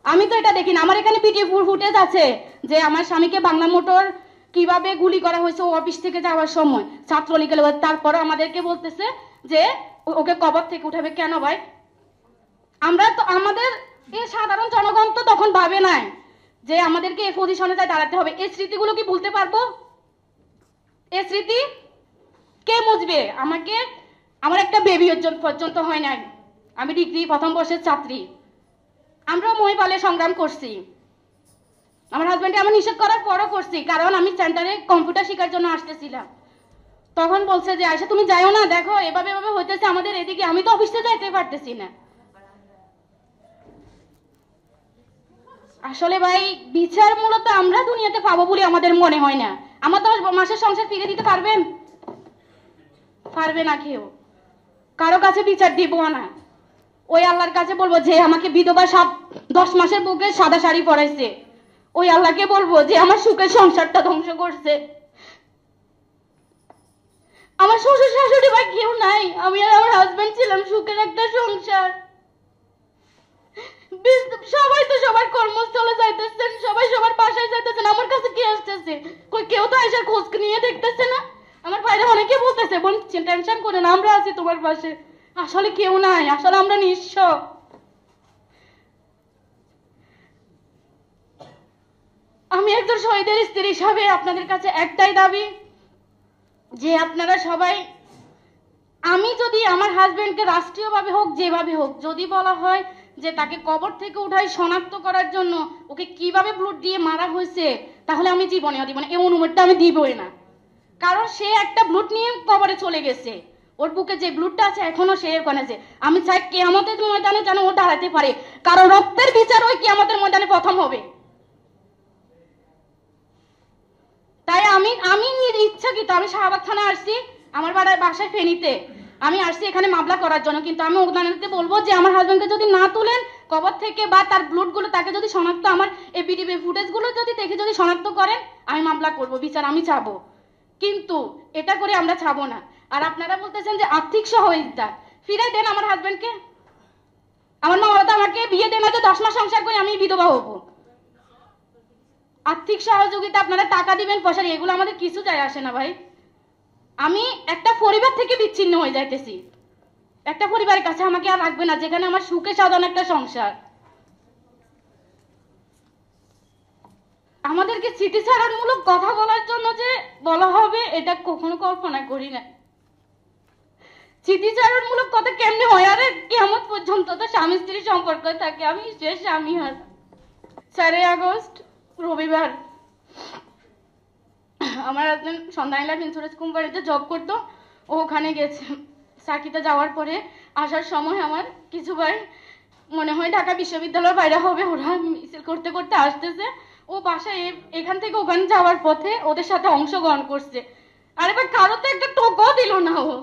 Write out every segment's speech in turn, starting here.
আমি তো এটা দেখি না। আমার এখানে ভিডিও ফুটেজ আছে যে আমার স্বামীকে বাংলা মোটর কিভাবে গুলি করা হয়েছে অফিস থেকে যাওয়ার সময় ছাত্রলীগের। তারপরে আমাদেরকে বলতেছে যে ওকে কবর থেকে উঠাবে। কেন ভাই? আমরা তো আমাদের এই সাধারণ জনগণ তো তখন ভাবে নাই যে আমাদেরকে এই পজিশনে যায় দাঁড়াতে হবে। এই স্মৃতিগুলো কি ভুলতে পারবো? এই স্মৃতি কে মুছবে? আমাকে আমার একটা বেবি পর্যন্ত হয় নাই। আমি ডিগ্রি প্রথম বর্ষের ছাত্রী। আমরা মহিপালে সংগ্রাম করছি। আমার হাজব্যান্ডে আমার নিষেধ করার পরও করছি, কারণ আমি সেন্টারে কম্পিউটার শেখার জন্য আসতেছিলাম। তখন বলছে যে আয়শা তুমি যাইও না, দেখো এভাবে এভাবে হইতেছে আমাদের এদিকে, আমি তো অফিসে যাইতে পারতেছি না। আসলে ভাই বিচার মূলত আমরা দুনিয়াতে পাবো বলে আমাদের মনে হয় না। আমার 10 মাসের সংসার ফিরে দিতে পারবেন? পারবে না কেউ। কারো কাছে বিচার দিব না। ওই আল্লাহর কাছে বলবো যে আমাকে বিধবা 10 মাসের বুকে সাদা শাড়ি পরাইছে। ওই আল্লাহকে বলবো যে আমার সুখের সংসারটা ধ্বংস করছে। আমার শ্বশুর শাশুড়ি ভাই কেউ নাই, আমি আর আমার হাজবেন্ড ছিলাম, সুখের একটা সংসার। সবাই তো সবার কর্মস্থলে যাইতেছেন, সবাই সবার বাসায় যাইতেছেন, আমার কাছে কে আসতেছে? কেউ তো আইসার খোঁজ নিয়ে দেখতেছে না। আমার ভাইরা অনেকে বলতেছে বোন টেনশন করে না, আমরা আছি তোমার পাশে। আসলে কেউ নাই, আসলে আমরা নিঃস্ব। আমি একজন শহীদের স্ত্রী হিসাবে আপনাদের কাছে একটাই দাবি যে আপনারা সবাই, আমি যদি আমার হাজবেন্ডকে রাষ্ট্রীয়ভাবে হোক যেভাবে হোক যদি বলা হয় যে তাকে কবর থেকে উঠাই শনাক্ত করার জন্য ওকে কিভাবে ব্লুড দিয়ে মারা হয়েছে, তাহলে আমি জীবনেও দিব না, এই অনুমতিটা আমি দিবই না। কারণ সে একটা ব্লুড নিয়ে কবরে চলে গেছে, ওর বুকে যে ব্লুডটা আছে এখনো সে ওখানে আছে। আমি চাই কিয়ামতের ময়দানে যেন ও দাঁড়াতে পারে, কারণ রক্তের বিচার ওই কিয়ামতের ময়দানে প্রথম হবে। তাই আমি ইচ্ছাকৃত আমি শাহবাগ থানায় আসছি, আমার বাসায় ফেনীতে আমি আসছি এখানে মামলা করার জন্য। কিন্তু আমি ওখানে বলবো যে আমার হাজবেন্ডকে যদি না তুলেন কবর থেকে বা তার ব্লড গুলো তাকে যদি শনাক্ত, আমার এই ভিডিও ফুটেজ গুলো যদি দেখে যদি শনাক্ত করেন, আমি মামলা করব, বিচার আমি চাবো। কিন্তু এটা করে আমরা চাবো না। আর আপনারা বলতেছেন যে আর্থিক সহযোগিতা, ফিরে দেন আমার হাজবেন্ডকে। আমার মা বাবা আমাকে বিয়ে দেন না যে 10 মাস সংসার করে আমি বিধবা হবো। আর্থিক সহযোগিতা আপনারা টাকা দিবেন, পয়সা, এগুলো আমাদের কিছু যায় আসে না ভাই। আমি একটা পরিবার থেকে বিচ্ছিন্ন হয়ে যাইতেছি, একটা পরিবারের কাছে আমাকে আর রাখবে না যেখানে আমার সুখে সাধারণ একটা সংসার। আমাদেরকে স্মৃতিচারণমূলক কথা বলার জন্য যে বলা হবে এটা কখনো কল্পনা করি না। স্মৃতিচারণমূলক কথা কেমনে হয়? আরে কিয়ামত পর্যন্ত তো স্বামী স্ত্রী সম্পর্ক থাকে। আমি শেষ স্বামী হার। 4 আগস্ট রবিবার আমার হাজবেন্ড সন্ধ্যায় লাইফ ইন্স্যুরেন্স কোম্পানিতে জব করতো, ও ওখানে গেছে। চাকরিতে যাওয়ার পরে আসার সময় আমার কিছু ভাই মনে হয় ঢাকা বিশ্ববিদ্যালয়ের বাইরে হবে, ওরা মিছিল করতে করতে আসতেছে। ও বাসায় এখান থেকে ওখানে যাওয়ার পথে ওদের সাথে অংশগ্রহণ করছে। আর এবার কারো তো একটা টোকও দিল না ও,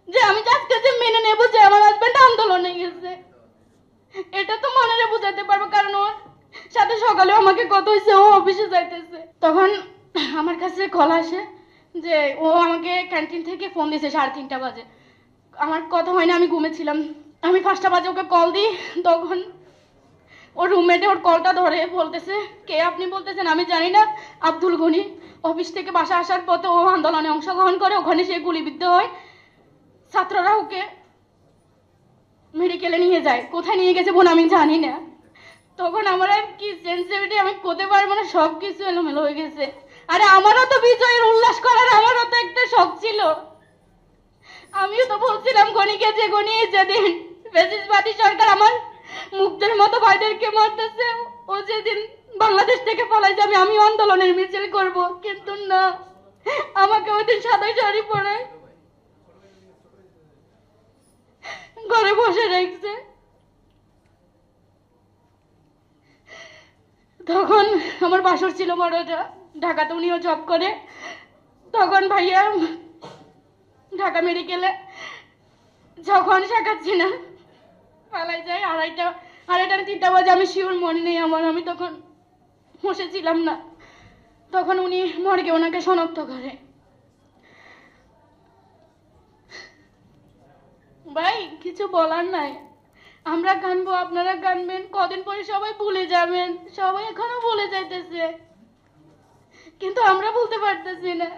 যে আমি আজকে যে মেনে নেবো যে আমার হাজবেন্ড আন্দোলনে গেছে। এটা তো মনে বোঝাতে পারবো, কারণ ওর সাথে সকালে আমাকে কত হয়েছে, ও অফিসে যাইতেছে। তখন আমার কাছে কল আসে যে ও আমাকে ক্যান্টিন থেকে ফোন দিয়েছে 3:30 বাজে। আমার কথা হয় না, আমি ঘুমেছিলাম। আমি 5টা বাজে ওকে কল দিই, তখন ওর রুমমেটে ওর কলটা ধরে বলতেছে কে আপনি? বলতেছেন আমি জানি না, আব্দুল গনি। অফিস থেকে বাসা আসার পথে ও আন্দোলনে অংশগ্রহণ করে, ওখানে সে গুলিবিদ্ধ হয়। ছাত্ররা ওকে মেডিকেলে নিয়ে যায়, কোথায় নিয়ে গেছে বোন আমি জানি না। তখন আমার আর কি সেন্সিটিভিটি আমি করতে পারবো না, সবকিছু এলোমেলো হয়ে গেছে। আরে আমারও তো বিজয়ের উল্লাস করার আমারও তো একটা শখ ছিল। আমিও তো বলছিলাম গণিকে যে গণি যেদিন ফ্যাসিস্টবাদী সরকার আমার মুগ্ধের মতো ভাইদেরকে মারতেছে, ও যেদিন বাংলাদেশ থেকে পালাইছে আমি আন্দোলনের মিছিল করব। কিন্তু না, আমাকে ওই দিন সাদা শাড়ি পরে ঘরে বসে রেখেছে। তখন আমার বাসর ছিল বড়টা ঢাকাতে, উনিও জব করে। তখন ভাইয়া ঢাকা মেডিকেলে যখন শেখাচ্ছি না পালাই যায়, 2:30 বাজে, আমি শিওর মনে নেই আমার, আমি তখন বসেছিলাম না। তখন উনি মর্গে ওনাকে শনাক্ত করে। ভাই কিছু বলার নাই, আমরা গানবো, আপনারা গানবেন, কদিন পরে সবাই ভুলে যাবেন, সবাই এখনো ভুলে যাইতেছে, কিন্তু আমরা বলতে পারতেছি না।